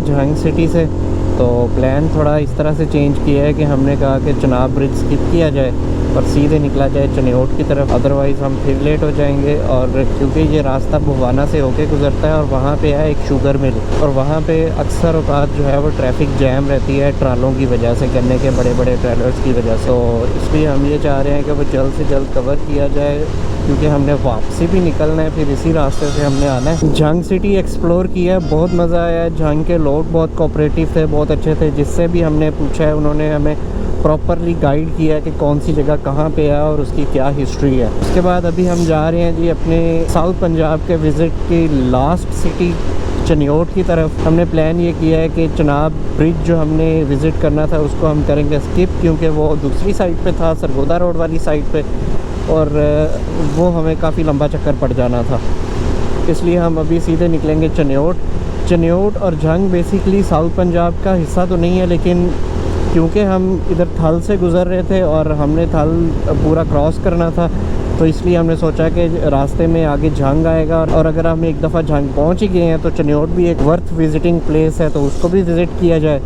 Jhang city से, तो plan थोड़ा इस तरह से चेंज किया है कि हमने कहा कि चनाब ब्रिज स्किप किया जाए और सीधे निकला जाए चनियोट की तरफ, अदरवाइज़ हम फिर लेट हो जाएंगे। और क्योंकि ये रास्ता भुवाना से होके गुजरता है और वहाँ पे है एक शुगर मिल, और वहाँ पे अक्सर औकात जो है वो ट्रैफिक जैम रहती है ट्रालों की वजह से, गन्ने के बड़े बड़े ट्रेलर्स की वजह से। तो इसलिए हम ये चाह रहे हैं कि वो जल्द से जल्द कवर किया जाए, क्योंकि हमने वापसी भी निकलना है, फिर इसी रास्ते से हमने आना है। जहांग सिटी एक्सप्लोर किया, बहुत मज़ा आया। जहांग के लोग बहुत कोऑपरेटिव थे, बहुत अच्छे थे। जिससे भी हमने पूछा है उन्होंने हमें प्रॉपरली गाइड किया कि कौन सी जगह कहाँ पे है और उसकी क्या हिस्ट्री है। उसके बाद अभी हम जा रहे हैं जी अपने साउथ पंजाब के विज़िट की लास्ट सिटी चनियोट की तरफ। हमने प्लान ये किया है कि चनाब ब्रिज जो हमने विज़िट करना था उसको हम करेंगे स्किप, क्योंकि वो दूसरी साइड पे था, सरगोदा रोड वाली साइड पे, और वो हमें काफ़ी लंबा चक्कर पड़ जाना था। इसलिए हम अभी सीधे निकलेंगे चनियोट। चनियोट और जहांग बेसिकली साउथ पंजाब का हिस्सा तो नहीं है, लेकिन क्योंकि हम इधर थल से गुज़र रहे थे और हमने थल पूरा क्रॉस करना था, तो इसलिए हमने सोचा कि रास्ते में आगे जहांग आएगा, और अगर हम एक दफ़ा जहांग पहुंच ही गए हैं तो चनियोट भी एक वर्थ विजिटिंग प्लेस है, तो उसको भी विज़िट किया जाए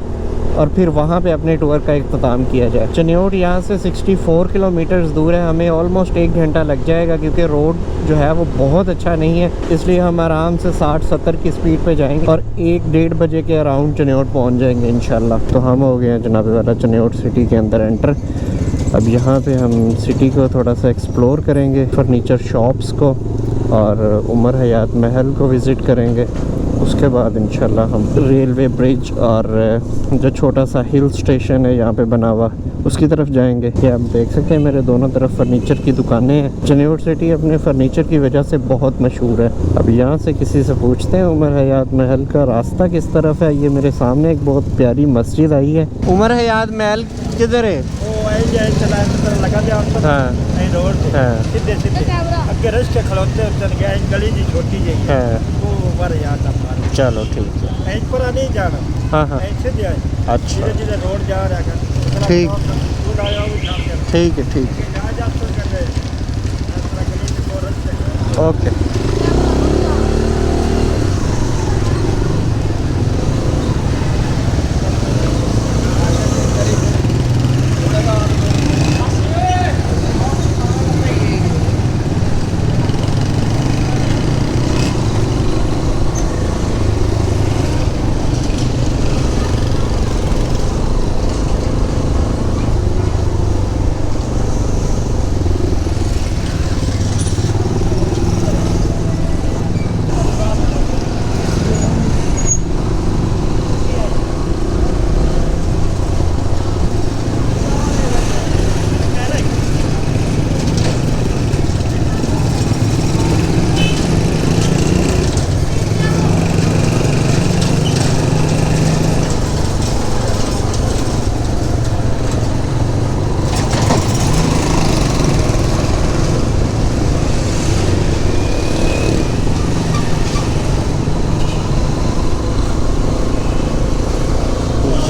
और फिर वहाँ पे अपने टूर का इख्तिताम किया जाए। चनियोट यहाँ से 64 किलोमीटर्स दूर है, हमें ऑलमोस्ट 1 घंटा लग जाएगा, क्योंकि रोड जो है वो बहुत अच्छा नहीं है। इसलिए हम आराम से 60-70 की स्पीड पे जाएंगे और 1-1:30 बजे के अराउंड चनियोट पहुँच जाएंगे इंशाल्लाह। तो हम हो गए हैं जनाब वाला चनियोट सिटी के अंदर एंटर। अब यहाँ पे हम सिटी को थोड़ा सा एक्सप्लोर करेंगे, फर्नीचर शॉप्स को और उमर हयात महल को विज़िट करेंगे। उसके बाद इंशाल्लाह हम रेलवे ब्रिज और जो छोटा सा हिल स्टेशन है यहाँ पे बना हुआ, उसकी तरफ जाएंगे। ये आप देख सकते हैं मेरे दोनों तरफ फर्नीचर की दुकानें हैं। चनियोट सिटी अपने फर्नीचर की वजह से बहुत मशहूर है। अब यहाँ से किसी से पूछते हैं उमर हयात महल का रास्ता किस तरफ है। ये मेरे सामने एक बहुत प्यारी मस्जिद आई है। उमर हयात महल किधर है? चलो ठीक है, हाँ हाँ अच्छा रोड जा रहा है, ठीक ठीक है, ठीक है, ओके।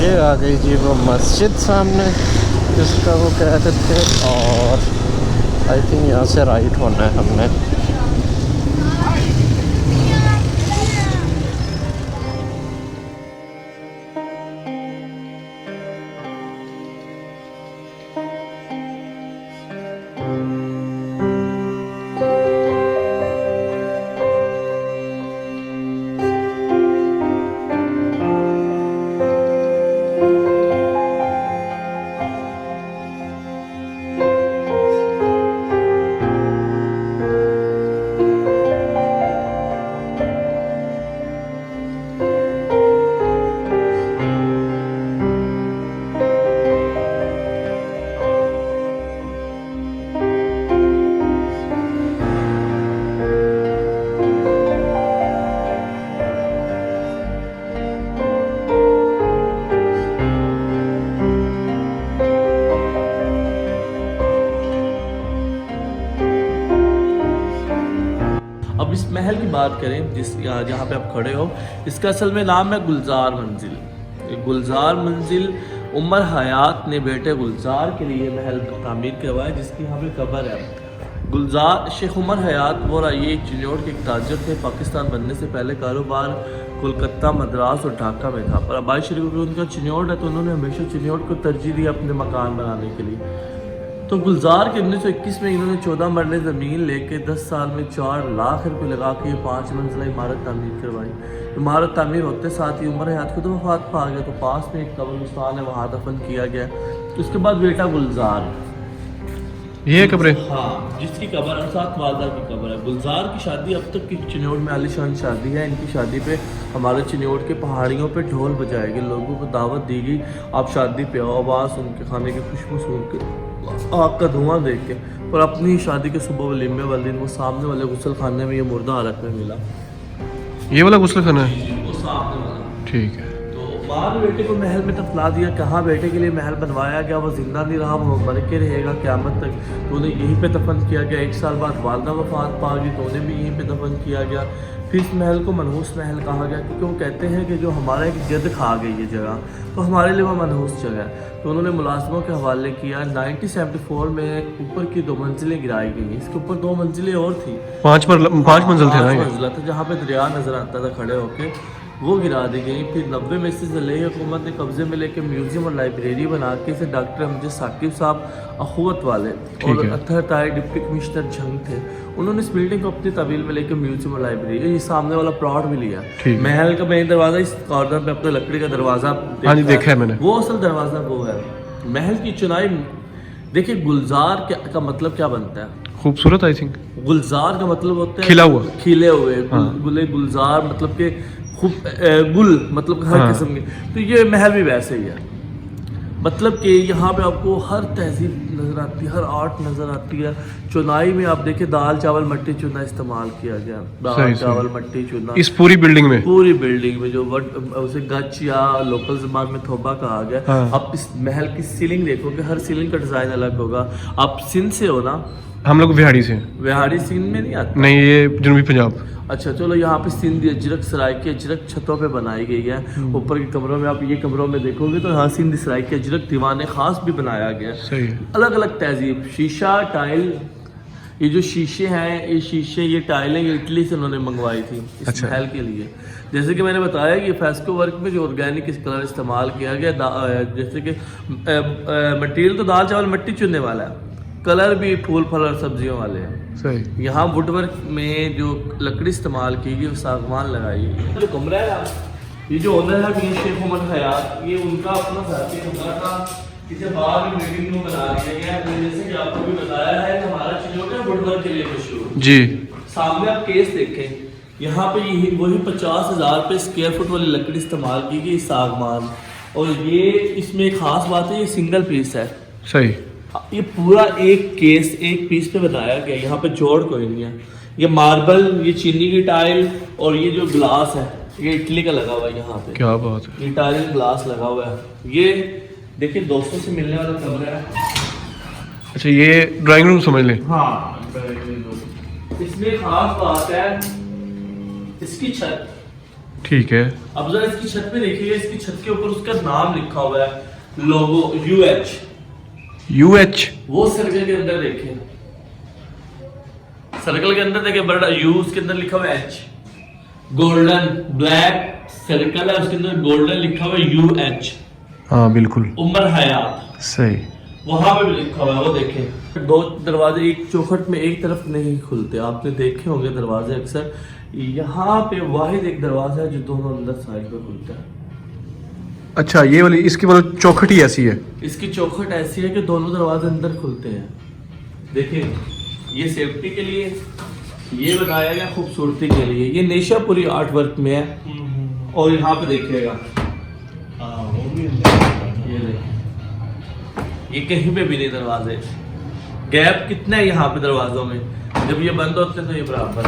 ये आ गई जी वो मस्जिद सामने जिसका वो कहते थे, और आई थिंक यहाँ से राइट होना है हमने। अब इस महल की बात करें जहाँ पे आप खड़े हो, इसका असल में नाम है गुलजार मंजिल। गुलजार मंजिल उमर हयात ने बेटे गुलजार के लिए महल तामीर करवाया, जिसकी यहाँ पे कब्र है। गुलजार शेख उमर हयात वो ये चिन्योट के एक ताजर थे। पाकिस्तान बनने से पहले कारोबार कोलकाता, मद्रास और ढाका में था। पर आबाई शरीफ में उनका चिन्नौट है, तो उन्होंने हमेशा चिन्नौट को तरजीह दी अपने मकान बनाने के लिए। तो गुलजार के 1921 में इन्होंने 14 मरले ज़मीन लेके 10 साल में 4 लाख रुपए लगा के 5 मंजिला इमारत तामीर करवाई। इमारत तामीर होते साथ ही उमर हयात खुद वफात पा गया, तो पास में एक कब्रिस्तान है, वहाँ दफन किया गया। उसके बाद बेटा गुलजार, ये कब्र, हाँ, जिसकी कब्र अरसात वाजा की कब्र है। गुलजार की शादी अब तक की चिन्नौट में आलीशान शादी है। इनकी शादी पे हमारे चिन्नौट के पहाड़ियों पे ढोल बजाए गए, लोगों को दावत दी गई, आप शादी पे आओ, आवाज़ सुन के, खाने की खुशबू सुन के, आग का धुआं देख के। पर अपनी शादी के सुबह वलीमे वाले दिन वो सामने वाले गुसल खाने में ये मुर्दा हालत में मिला। ये वाला गुस्ल खाना है, वो सामने वाला, ठीक है। तो माँ ने बेटे को महल में दफना दिया। कहाँ बेटे के लिए महल बनवाया गया, वो जिंदा नहीं रहा, वो मर के रहेगा क़यामत तक, तो उन्हें यहीं पे दफन किया गया। 1 साल बाद वालदा वफात पा गई, तो उन्हें भी यहीं पे दफन किया गया। फिर इस महल को मनहूस महल कहा गया, क्योंकि वो कहते हैं कि जो हमारा एक जद खा गई ये जगह, तो हमारे लिए वो मनहूस जगह है। तो उन्होंने मुलाजमों के हवाले किया। 1974 में ऊपर की 2 मंजिलें गिराई गई। इसके ऊपर 2 मंजिलें और थी, 5 मंजिल थे ना ये? मंजिला था, जहाँ पे दरिया नजर आता था खड़े होके, वो गिरा दी गई। फिर 90 में से ज़िले हुकूमत ने कब्जे में लेकर म्यूजियम और लाइब्रेरी बना के इसे डॉक्टर अमजद साकिब साहब अखुवत वाले और अत्थर ताई डिप्टी कमिश्नर जंग थे, उन्होंने इस बिल्डिंग को अपनी तवील में लेकर म्यूजियम और लाइब्रेरी, ये सामने वाला प्लॉट भी लिया। महल का मेन दरवाजा इस कॉर्नर पे अपने लकड़ी का दरवाजा देखा है मैंने, वो असल दरवाजा वो है। महल की चुनाई देखिए, गुलजार का मतलब क्या बनता है? खूबसूरत। आई थिंक गुलजार का मतलब होता है खिला हुआ, खिले हुए। गुलजार मतलब के खूब गुल, मतलब हर किस्म के। तो ये महल भी वैसे ही है, मतलब कि यहाँ पे आपको हर तहजीब नज़र आती है, हर आर्ट नज़र आती है। चुनाई में आप देखिए, दाल चावल मट्टी चूना इस्तेमाल किया गया, दाल चावल मट्टी चूना इस पूरी बिल्डिंग में जो उसे गच या लोकल ज़बान में थोबा कहा गया। आप इस महल की सीलिंग देखोगे, हर सीलिंग का डिज़ाइन अलग होगा। आप सिंध से हो ना? हम लोग बिहाड़ी से। बिहाड़ी सिंध में नहीं आता? नहीं, ये जनूबी पंजाब। अच्छा चलो, यहाँ पे सिंध अजरक सराय की अजरक छतों पे बनाई गई है। ऊपर के कमरों में आप ये कमरों में देखोगे तो यहाँ सिंध सराय की अजरक दीवान खास भी बनाया गया। सही है। अलग अलग तहजीब, शीशा, टाइल, ये जो शीशे हैं, ये शीशे, ये टाइलें, ये इटली से उन्होंने मंगवाई थी इस महल के लिए। जैसे कि मैंने बताया कि फेस्को वर्क में जो ऑर्गेनिक इस कलर इस्तेमाल किया गया, जैसे कि मटेरियल तो दाल चावल मट्टी चुनने वाला है, कलर भी फूल फल और सब्जियों वाले हैं। सही। यहाँ वुडवर्क में जो लकड़ी इस्तेमाल की गई, सागवान लगाई गई। जो कमरा है, ये जो ओनर है मियां शेख उमर हयात, ये उनका अपना ज़ाती कमरा था, इसे बाद में मीटिंग रूम बना दिया गया। जैसे कि आपको भी बताया है कि हमारा चिन्नौट है वुडवर्क के लिए मशहूर जी। सामने आप केस देखें, यहाँ पे यही वही 50,000 रुपये स्क्वायर फुट वाली लकड़ी इस्तेमाल की गई, सागवान। और ये इसमें एक खास बात है, ये सिंगल पीस है। सही। ये पूरा एक केस एक पीस पे बनाया गया, यहाँ पे जोड़ कोई नहीं है। ये मार्बल, ये चीनी की टाइल और ये जो ग्लास है, ये इटली का लगा हुआ है यहाँ पे। क्या बात है। ये टाइल ग्लास लगा हुआ है। ये देखिए, दोस्तों से मिलने वाला कमरा है। अच्छा, ये ड्राइंग रूम समझ लें। हाँ, इसमें खास बात है इसकी छत। ठीक है, अब जरा इसकी छत पे देखिए, इसकी छत के ऊपर उसका नाम लिखा हुआ है, लोगो UH। वो सर्कल के अंदर देखें, सर्कल के अंदर देखें, बड़ा U, उसके अंदर लिखा हुआ है H। गोल्डन ब्लैक सर्कल है, उसके अंदर गोल्डन लिखा हुआ है UH। हाँ बिल्कुल, उमर हयात। सही, वहां पे भी लिखा हुआ है, वो देखें। 2 दरवाजे एक चौखट में एक तरफ नहीं खुलते, आपने देखे होंगे दरवाजे अक्सर। यहाँ पे वाहिद एक दरवाजा है जो दोनों अंदर साइड पे खुलता है। अच्छा, ये वाली इसकी मतलब चौखट ही ऐसी है? इसकी चौखट ऐसी है कि दोनों दरवाजे अंदर खुलते हैं। देखिए, ये सेफ्टी के लिए ये बनाया गया, खूबसूरती के लिए। ये नेशापुरी आर्ट वर्क में है। और यहाँ पे देखिएगा, ये देखिए, ये कहीं पे भी नहीं दरवाजे, गैप कितना है यहाँ पे दरवाजों में। जब ये बंद होते हैं तो ये बराबर,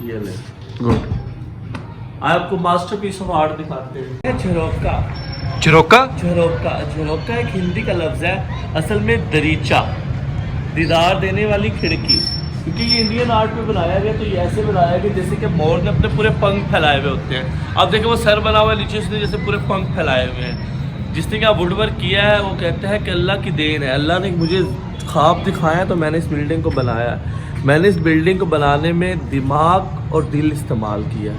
ये ले। गुड। आपको मास्टरपीस ऑफ आर्ट दिखाते हैं, झरोका। झरोका? झरोका, झरोका एक हिंदी का लफ्ज है, असल में दरीचा, दीदार देने वाली खिड़की। क्योंकि ये इंडियन आर्ट में बनाया गया, तो ये ऐसे बनाया गया जैसे कि मोर ने अपने पूरे पंख फैलाए हुए होते हैं। अब देखिए, वो सर बना हुआ है, नीचे उसने जैसे पूरे पंख फैलाए हुए हैं। जिसने क्या वुडवर्क किया है, वो कहता है कि अल्लाह की देन है, अल्लाह ने मुझे ख्वाब दिखाया तो मैंने इस बिल्डिंग को बनाया। मैंने इस बिल्डिंग को बनाने में दिमाग और दिल इस्तेमाल किया।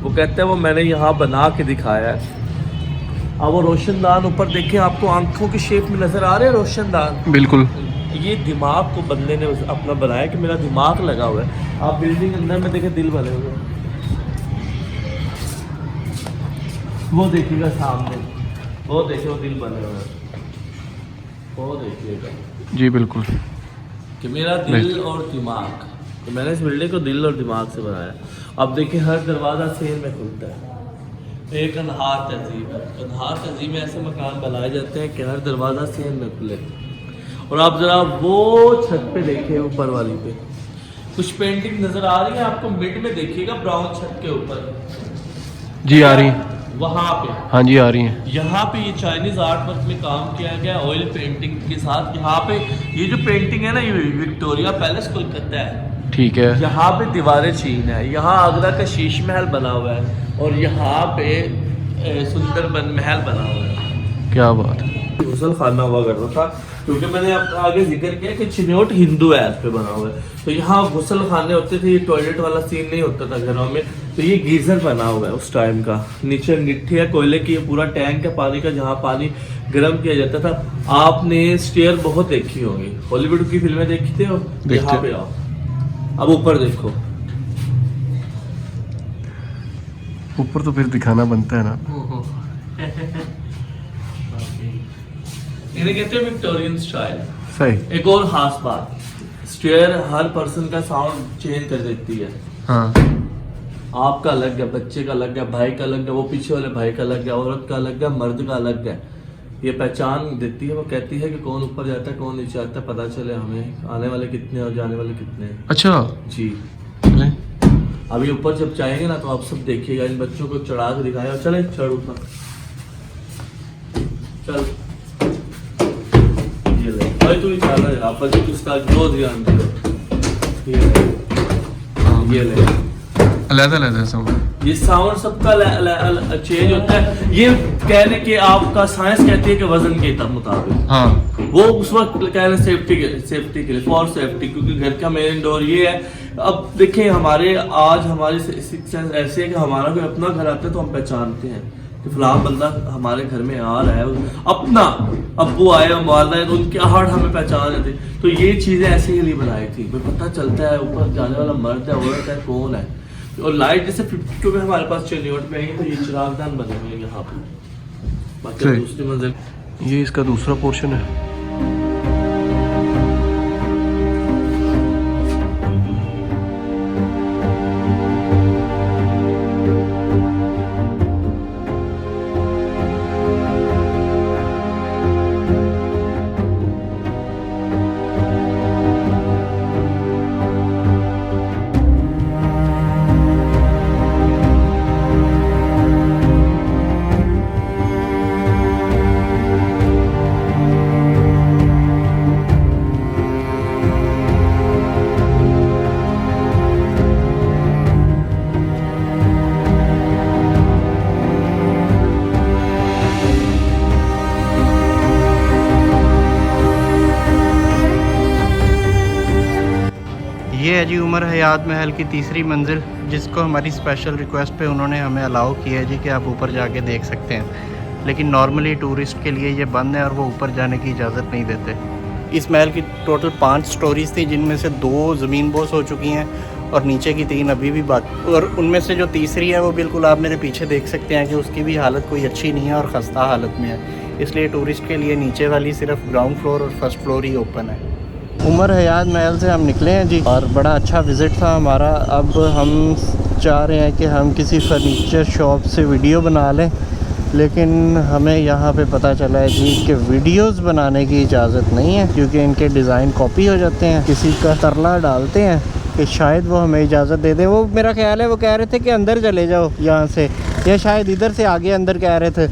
वो कहते हैं वो मैंने यहाँ बना के दिखाया है। अब वो रोशनदान ऊपर देखें, आपको आंखों की शेप में नज़र आ रहे हैं रोशनदान? बिल्कुल। ये दिमाग को बंदे ने अपना बनाया कि मेरा दिमाग लगा हुआ है। आप बिल्डिंग के अंदर में देखें दिल बने हुए हैं, वो देखिएगा सामने, वो देखिए वो दिल बने हुए हैं, वो देखिएगा जी बिल्कुल कि मेरा दिल और दिमाग। तो मैंने इस बिल्डिंग को दिल और दिमाग से बनाया। अब देखिए हर दरवाज़ा सेल में खुलता है। एक कंधार तहजीब है। कंधार तहजीब में ऐसे मकान बनाए जाते हैं कि हर दरवाज़ा सेल में खुले। और आप ज़रा वो छत पे देखिए, ऊपर वाली पे कुछ पेंटिंग नज़र आ रही है आपको? मिड में देखिएगा ब्राउन छत के ऊपर। जी आ रही है वहाँ पे, हाँ जी आ रही हैं। यहाँ पे ये चाइनीज़ आर्ट वर्क में काम किया गया ऑयल पेंटिंग के साथ। यहाँ पे ये जो पेंटिंग है ना, ये विक्टोरिया पैलेस कोलकाता है, ठीक है। यहाँ पे दीवारें चीन है, यहाँ आगरा का शीश महल बना हुआ है, और यहाँ पे सुंदरबन महल बना हुआ है। क्या बात है। गुसल खाना हुआ करता था, क्योंकि मैंने आगे जिक्र किया कि चिन्योट हिंदू है पे बना हुआ है, तो यहाँ गुसल खाने होते थे। ये टॉयलेट वाला सीन नहीं होता था घरों में, तो ये गीजर बना हुआ है उस टाइम का। नीचे अंगीठी है कोयले की, ये पूरा टैंक है पानी का, जहाँ पानी गर्म किया जाता था। आपने स्टेयर बहुत देखी होगी, हॉलीवुड की फिल्में देखते हो? यहाँ पे आओ, अब ऊपर देखो। ऊपर तो फिर दिखाना बनता है ना। इन्हें कहते हैं विक्टोरियन स्टाइल। सही। एक और खास बात, स्टेयर हर पर्सन का साउंड चेंज कर देती है। हाँ। आपका अलग है, बच्चे का अलग है, भाई का अलग है, वो पीछे वाले भाई का अलग है, औरत का अलग है, मर्द का अलग है। ये पहचान देती है। वो कहती है कि कौन ऊपर जाता है कौन नीचे आता है, पता चले हमें आने वाले कितने और जाने वाले कितने हैं। अच्छा जी। अभी ऊपर जब जाएंगे ना तो आप सब देखिएगा। इन बच्चों को चढ़ा के दिखाया। चले चढ़ ऊपर, चल ये ले भाई, तू ही चल रहा है आपस में, उसका जो ध्यान दो। ये ले अलग-अलग साउंड, ये साउंड सबका चेंज होता है। ये कहने के आपका साइंस कहती है कि वजन के मुताबिक। हाँ। वो उस वक्त कह रहे सेफ्टी के लिए, फॉर सेफ्टी, क्योंकि घर का मेन डोर ये है। अब देखें हमारे आज हमारी सिक्स सेंस ऐसे है कि हमारा कोई अपना घर आता है तो हम पहचानते हैं कि फलां बंदा हमारे घर में आ रहा है, अपना अब्बू आए वालदा है तो उनके आहट हमें पहचान जाते। तो ये चीज़ें ऐसे ही लिए बनाई थी, पता चलता है ऊपर जाने वाला मर्द है औरत है कौन है। और लाइट जैसे 52 में हमारे पास चिन्योट में आई तो ये चिरागदान बने हुए हैं यहाँ पे। बाकी दूसरी मंजिल ये इसका दूसरा पोर्शन है। ये है जी उमर हयात महल की तीसरी मंजिल, जिसको हमारी स्पेशल रिक्वेस्ट पे उन्होंने हमें अलाउ किया है जी कि आप ऊपर जाके देख सकते हैं। लेकिन नॉर्मली टूरिस्ट के लिए ये बंद है और वो ऊपर जाने की इजाज़त नहीं देते। इस महल की टोटल 5 स्टोरीज़ थी, जिनमें से 2 ज़मीन बोस हो चुकी हैं और नीचे की 3 अभी भी बाकी। और उनमें से जो तीसरी है वो बिल्कुल आप मेरे पीछे देख सकते हैं कि उसकी भी हालत कोई अच्छी नहीं है और ख़स्ता हालत में है। इसलिए टूरिस्ट के लिए नीचे वाली सिर्फ ग्राउंड फ्लोर और फर्स्ट फ्लोर ही ओपन है। उमर हयात महल से हम निकले हैं जी और बड़ा अच्छा विज़िट था हमारा। अब हम चाह रहे हैं कि हम किसी फर्नीचर शॉप से वीडियो बना लें, लेकिन हमें यहाँ पे पता चला है जी कि वीडियोस बनाने की इजाज़त नहीं है, क्योंकि इनके डिज़ाइन कॉपी हो जाते हैं। किसी का तरला डालते हैं कि शायद वो हमें इजाज़त दे दें। वो मेरा ख्याल है वो कह रहे थे कि अंदर चले जाओ यहाँ से, या शायद इधर से आगे अंदर कह रहे थे।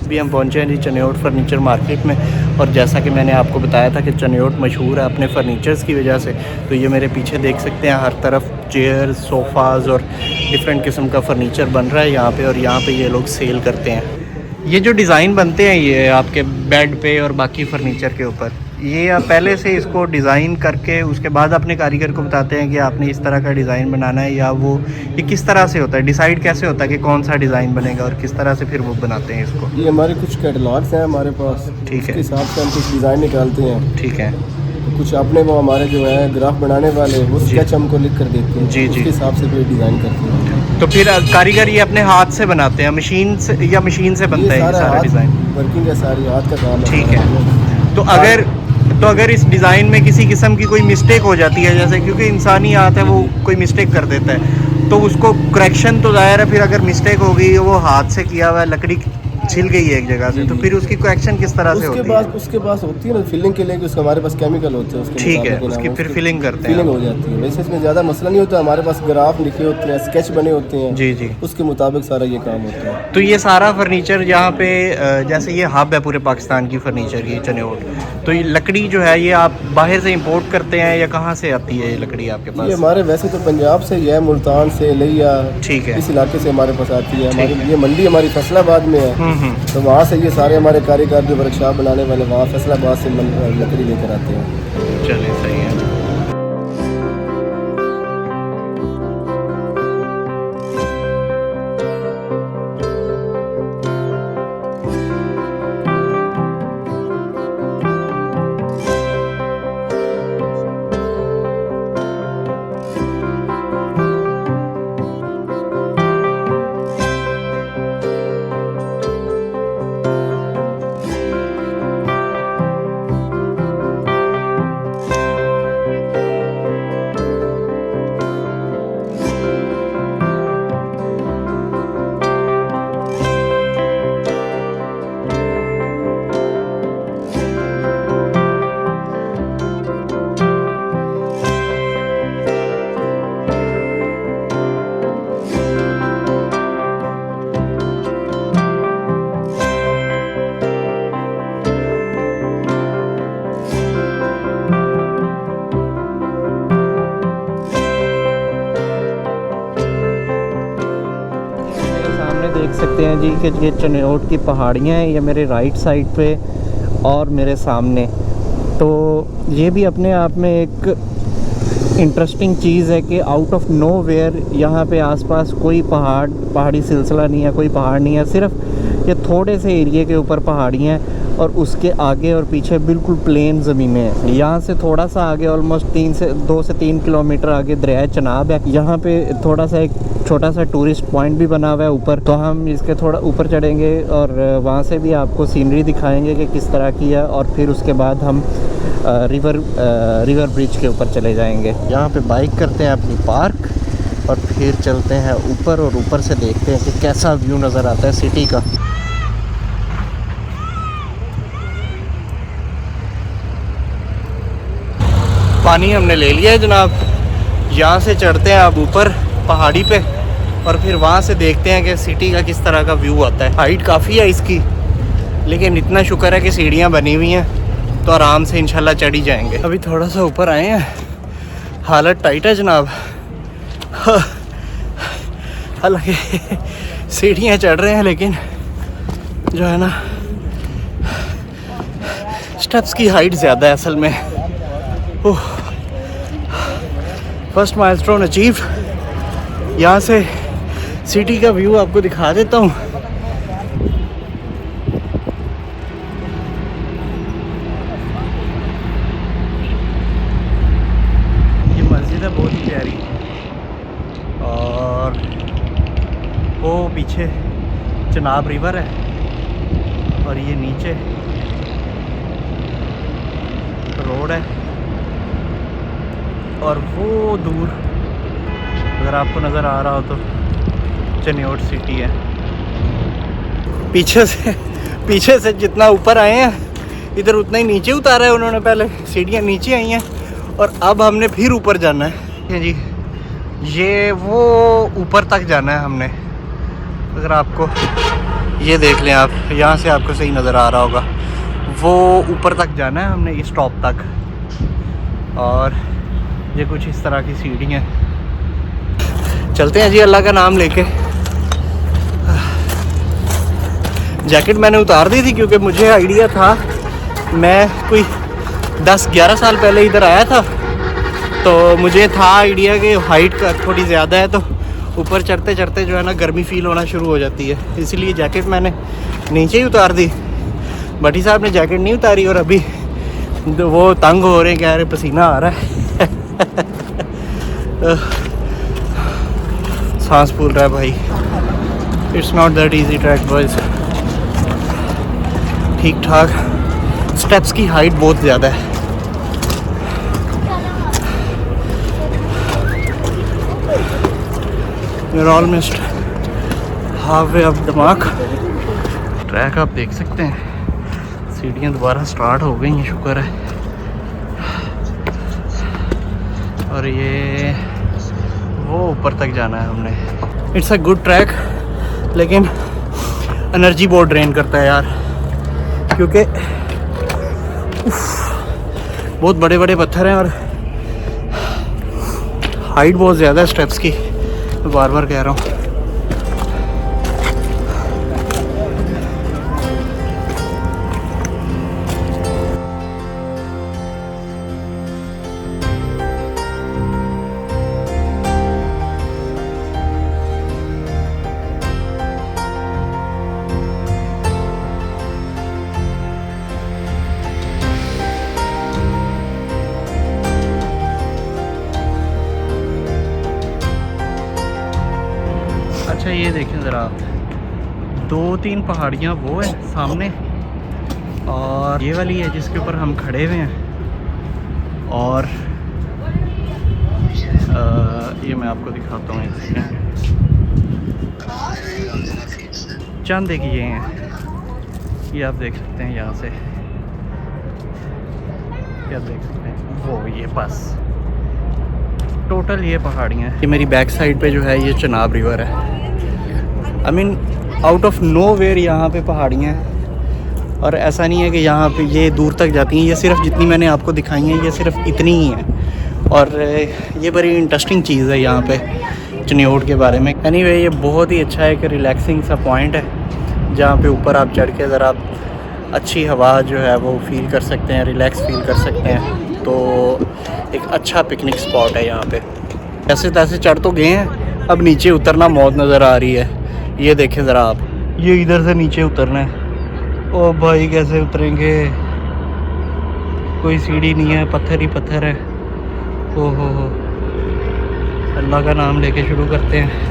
अभी हम पहुँचे हैं जी चिन्योट फर्नीचर मार्केट में, और जैसा कि मैंने आपको बताया था कि चिन्योट मशहूर है अपने फर्नीचर्स की वजह से, तो ये मेरे पीछे देख सकते हैं हर तरफ चेयर, सोफ़ाज़ और डिफरेंट किस्म का फ़र्नीचर बन रहा है यहाँ पे, और यहाँ पे ये लोग सेल करते हैं। ये जो डिज़ाइन बनते हैं ये आपके बेड पे और बाकी फर्नीचर के ऊपर, ये आप पहले से इसको डिज़ाइन करके उसके बाद अपने कारीगर को बताते हैं कि आपने इस तरह का डिज़ाइन बनाना है, या वो ये किस तरह से होता है, डिसाइड कैसे होता है कि कौन सा डिज़ाइन बनेगा और किस तरह से फिर वो बनाते हैं इसको? ये हमारे कुछ कैटलॉग्स हैं हमारे पास, ठीक है। उसके हिसाब से हम कुछ डिज़ाइन निकालते हैं। ठीक है। तो कुछ अपने वो हमारे जो है ग्राफ बनाने वाले वो स्केच हमको लिख कर देते हैं, जी, जी। उसके हिसाब से फिर डिज़ाइन करते हैं। तो फिर कारीगर ये अपने हाथ से बनाते हैं, मशीन से या मशीन से बनता है ये सारा डिज़ाइन? वर्किंग है, सारी हाथ का काम है। ठीक है। तो अगर इस डिज़ाइन में किसी किस्म की कोई मिस्टेक हो जाती है, जैसे क्योंकि इंसानी हाथ है वो कोई मिस्टेक कर देता है, तो उसको करेक्शन तो ज़ाहिर है, फिर अगर मिस्टेक हो गई वो हाथ से किया हुआ है, लकड़ी छिल गई है एक जगह से, तो फिर उसकी करेक्शन किस तरह से होती है? उसके पास होती है ना फिलिंग के लिए, उसके हमारे पास केमिकल होते हैं उसके। ठीक है, उसकी फिर फिलिंग करते हैं। फिलिंग हो जाती है। वैसे इसमें ज़्यादा मसला नहीं होता, हमारे पास ग्राफ लिखे होते हैं, स्केच बने होते हैं। जी जी। उसके मुताबिक सारा ये काम होता है। तो ये सारा फर्नीचर यहाँ पे जैसे ये हब है पूरे पाकिस्तान की फर्नीचर की, चनेओट, तो ये लकड़ी जो है ये आप बाहर से इंपोर्ट करते हैं या कहाँ से आती है ये लकड़ी आपके पास? ये हमारे वैसे तो पंजाब से ही है, मुल्तान से, लिया, ठीक है, इस इलाके से हमारे पास आती है। हमारी ये मंडी हमारी फैसलाबाद में है, तो वहाँ से ये सारे हमारे कारीगर जो वर्कशॉप बनाने वाले वहाँ फैसलाबाद से लकड़ी लेकर आते हैं। चलिए सही है। देख सकते हैं जी कि ये चनेओट की पहाड़ियाँ हैं, ये मेरे राइट साइड पे और मेरे सामने। तो ये भी अपने आप में एक इंटरेस्टिंग चीज़ है कि आउट ऑफ नोवेयर यहाँ पे आसपास कोई पहाड़ी सिलसिला नहीं है, कोई पहाड़ नहीं है, सिर्फ ये थोड़े से एरिए के ऊपर पहाड़ियाँ हैं और उसके आगे और पीछे बिल्कुल प्लेन ज़मीनें हैं। यहाँ से थोड़ा सा आगे ऑलमोस्ट 2 से 3 किलोमीटर आगे दरिया चनाब है। यहाँ पे थोड़ा सा एक छोटा सा टूरिस्ट पॉइंट भी बना हुआ है ऊपर, तो हम इसके थोड़ा ऊपर चढ़ेंगे और वहाँ से भी आपको सीनरी दिखाएंगे कि किस तरह की है, और फिर उसके बाद हम रिवर ब्रिज के ऊपर चले जाएंगे। यहाँ पे बाइक करते हैं अपनी पार्क और फिर चलते हैं ऊपर, और ऊपर से देखते हैं कि कैसा व्यू नज़र आता है सिटी का। पानी हमने ले लिया है जनाब। यहाँ से चढ़ते हैं अब ऊपर पहाड़ी पे और फिर वहाँ से देखते हैं कि सिटी का किस तरह का व्यू आता है। हाइट काफ़ी है इसकी, लेकिन इतना शुक्र है कि सीढ़ियाँ बनी हुई हैं, तो आराम से इंशाल्लाह चढ़ी जाएंगे। अभी थोड़ा सा ऊपर आए हैं, हालत टाइट है जनाब। हालांकि सीढ़ियाँ चढ़ रहे हैं, लेकिन जो है ना स्टेप्स की हाइट ज़्यादा है असल में। First milestone achieve. यहाँ से सिटी का व्यू आपको दिखा देता हूँ। ये मस्जिद है बहुत ही प्यारी, और वो पीछे चनाब रिवर है, और ये नीचे रोड है, और वो दूर अगर आपको नज़र आ रहा हो तो चनेओट सिटी है। पीछे से जितना ऊपर आए हैं इधर उतना ही नीचे उतारा है उन्होंने। पहले सीढ़ियाँ नीचे आई हैं और अब हमने फिर ऊपर जाना है जी। ये वो ऊपर तक जाना है हमने। अगर आपको ये देख लें आप, यहाँ से आपको सही नज़र आ रहा होगा, वो ऊपर तक जाना है हमने इस टॉप तक, और ये कुछ इस तरह की सीढ़ी हैं। चलते हैं जी अल्लाह का नाम लेके। जैकेट मैंने उतार दी थी क्योंकि मुझे आइडिया था, मैं कोई 10-11 साल पहले इधर आया था तो मुझे था आइडिया कि हाइट का थोड़ी ज़्यादा है तो ऊपर चढ़ते चढ़ते जो है ना गर्मी फील होना शुरू हो जाती है, इसलिए जैकेट मैंने नीचे ही उतार दी। भट्टी साहब ने जैकेट नहीं उतारी और अभी वो तंग हो रहे हैं, कह रहे पसीना आ रहा है। सांस फूल रहा है भाई। It's not that easy track boys. ठीक ठाक स्टेप्स की हाइट बहुत ज़्यादा है। We're almost halfway up the mark। Track आप देख सकते हैं, सीढ़ियाँ दोबारा स्टार्ट हो गई हैं, शुक्र है। और ये वो ऊपर तक जाना है हमने। इट्स अ गुड ट्रैक, लेकिन एनर्जी बहुत ड्रेन करता है यार, क्योंकि बहुत बड़े बड़े पत्थर हैं और हाइट बहुत ज़्यादा है स्टेप्स की, बार बार कह रहा हूँ। अच्छा ये देखें ज़रा आप, 2-3 पहाड़ियाँ वो है सामने और ये वाली है जिसके ऊपर हम खड़े हुए हैं। और ये मैं आपको दिखाता हूँ, चंद एक ये हैं, ये आप देख सकते हैं यहाँ से, ये आप देख सकते हैं वो ये बस टोटल ये पहाड़ियाँ हैं। ये मेरी बैक साइड पे जो है ये चनाब रिवर है। I mean out of nowhere यहाँ पे पहाड़ियाँ हैं और ऐसा नहीं है कि यहाँ पे ये दूर तक जाती हैं, ये सिर्फ जितनी मैंने आपको दिखाई हैं ये सिर्फ इतनी ही हैं। और ये बड़ी इंटरेस्टिंग चीज़ है यहाँ पे चनियोट के बारे में। एनीवे ये बहुत ही अच्छा है कि रिलैक्सिंग सा पॉइंट है जहाँ पे ऊपर आप चढ़ के ज़रा अच्छी हवा जो है वो फील कर सकते हैं, रिलैक्स फील कर सकते हैं। तो एक अच्छा पिकनिक स्पॉट है यहाँ पे। ऐसे तैसे चढ़ तो गए हैं, अब नीचे उतरना मौत नज़र आ रही है। ये देखें ज़रा आप, ये इधर से नीचे उतरना है। ओ भाई कैसे उतरेंगे, कोई सीढ़ी नहीं है, पत्थर ही पत्थर है। ओहो हो, अल्लाह का नाम लेके शुरू करते हैं।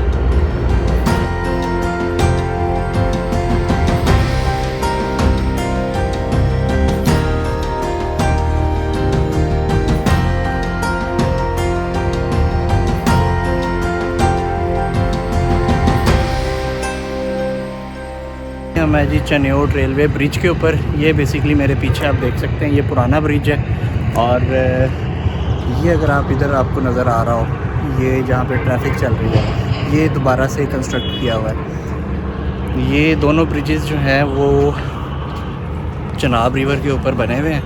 मैं जी चनियोट रेलवे ब्रिज के ऊपर, ये बेसिकली मेरे पीछे आप देख सकते हैं ये पुराना ब्रिज है। और ये अगर आप इधर आपको नज़र आ रहा हो, ये जहाँ पे ट्रैफिक चल रही है, ये दोबारा से कंस्ट्रक्ट किया हुआ है। ये दोनों ब्रिजेस जो हैं वो चनाब रिवर के ऊपर बने हुए हैं।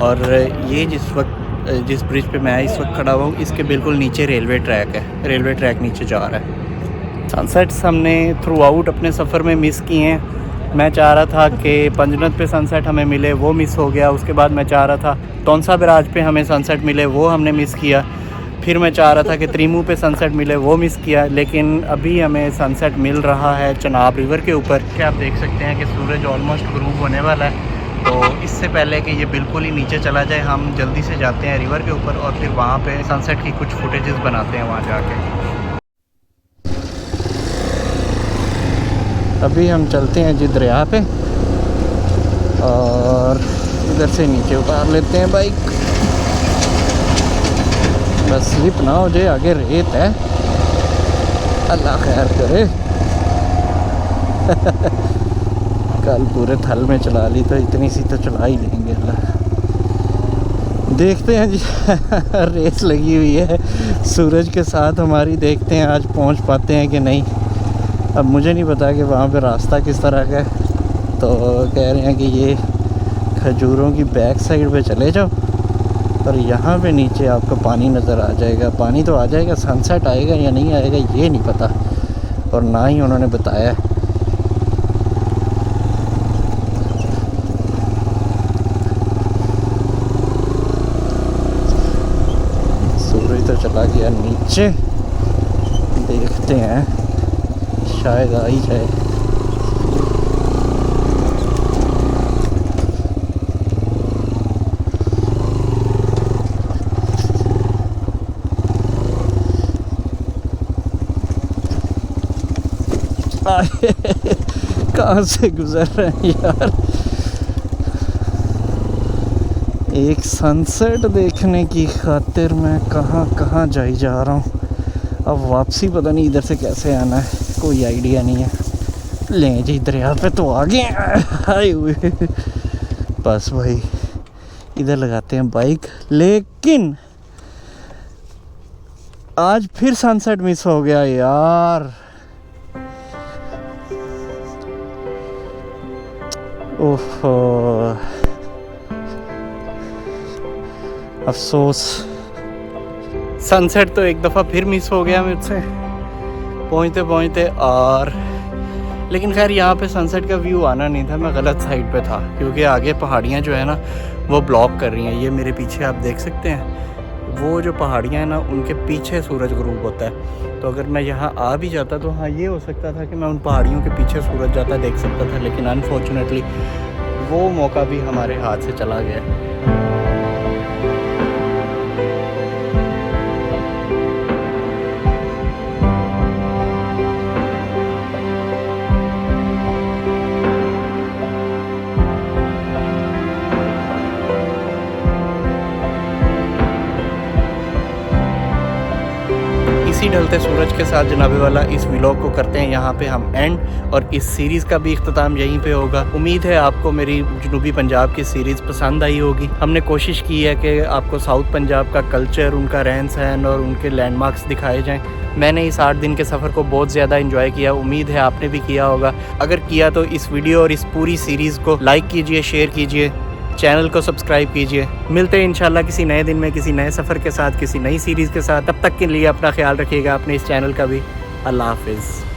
और ये जिस ब्रिज पे मैं इस वक्त खड़ा हुआ हूँ, इसके बिल्कुल नीचे रेलवे ट्रैक है, रेलवे ट्रैक नीचे जा रहा है। सनसेट्स हमने थ्रू आउट अपने सफ़र में मिस किए हैं। मैं चाह रहा था कि पंजनत पे सनसेट हमें मिले, वो मिस हो गया। उसके बाद मैं चाह रहा था तौनसा बराज पे हमें सनसेट मिले, वो हमने मिस किया। फिर मैं चाह रहा था कि त्रीमू पे सनसेट मिले, वो मिस किया। लेकिन अभी हमें सनसेट मिल रहा है चनाब रिवर के ऊपर। क्या आप देख सकते हैं कि सूरज ऑलमोस्ट ग्रूव होने वाला है। तो इससे पहले कि ये बिल्कुल ही नीचे चला जाए, हम जल्दी से जाते हैं रिवर के ऊपर और फिर वहाँ पे सनसेट की कुछ फुटेजेस बनाते हैं वहाँ जाके। अभी हम चलते हैं जी दरिया पे और इधर से नीचे उतार लेते हैं बाइक, बस स्लिप ना हो जाए, आगे रेत है, अल्लाह खैर करे। कल पूरे थल में चला ली तो इतनी सी तो चला ही लेंगे अल्लाह। देखते हैं जी रेस लगी हुई है सूरज के साथ हमारी, देखते हैं आज पहुंच पाते हैं कि नहीं। अब मुझे नहीं पता कि वहाँ पे रास्ता किस तरह का है, तो कह रहे हैं कि ये खजूरों की बैक साइड पे चले जाओ और यहाँ पे नीचे आपको पानी नज़र आ जाएगा। पानी तो आ जाएगा, सनसेट आएगा या नहीं आएगा ये नहीं पता और ना ही उन्होंने बताया। चला गया नीचे, देखते हैं शायद आ ही जाए। कहाँ से गुजर रहे हैं यार, एक सनसेट देखने की खातिर मैं कहाँ कहाँ जाई जा रहा हूँ। अब वापसी पता नहीं इधर से कैसे आना है, कोई आइडिया नहीं है। लें जी दरिया पे तो आ गए आए हुए, बस भाई इधर लगाते हैं बाइक। लेकिन आज फिर सनसेट मिस हो गया यार, ओहो अफसोस। सनसेट तो एक दफ़ा फिर मिस हो गया मुझसे पहुँचते पहुँचते। और लेकिन खैर यहाँ पे सनसेट का व्यू आना नहीं था, मैं गलत साइड पे था, क्योंकि आगे पहाड़ियाँ जो है ना वो ब्लॉक कर रही हैं। ये मेरे पीछे आप देख सकते हैं, वो जो पहाड़ियाँ हैं ना उनके पीछे सूरज गुरूब होता है। तो अगर मैं यहाँ आ भी जाता तो हाँ ये हो सकता था कि मैं उन पहाड़ियों के पीछे सूरज जाता देख सकता था, लेकिन अनफॉर्चुनेटली वो मौका भी हमारे हाथ से चला गया। इसी ढलते सूरज के साथ जनाबे वाला इस व्लॉग को करते हैं यहाँ पे हम एंड, और इस सीरीज़ का भी इख्तिताम यहीं पे होगा। उम्मीद है आपको मेरी जनूबी पंजाब की सीरीज़ पसंद आई होगी। हमने कोशिश की है कि आपको साउथ पंजाब का कल्चर, उनका रहन सहन और उनके लैंडमार्क्स दिखाए जाएँ। मैंने इस 8 दिन के सफ़र को बहुत ज़्यादा इंजॉय किया, उम्मीद है आपने भी किया होगा। अगर किया तो इस वीडियो और इस पूरी सीरीज़ को लाइक कीजिए, शेयर कीजिए, चैनल को सब्सक्राइब कीजिए। मिलते हैं इंशाल्लाह किसी नए दिन में, किसी नए सफ़र के साथ, किसी नई सीरीज़ के साथ। तब तक के लिए अपना ख्याल रखिएगा, अपने इस चैनल का भी। अल्लाह हाफिज़।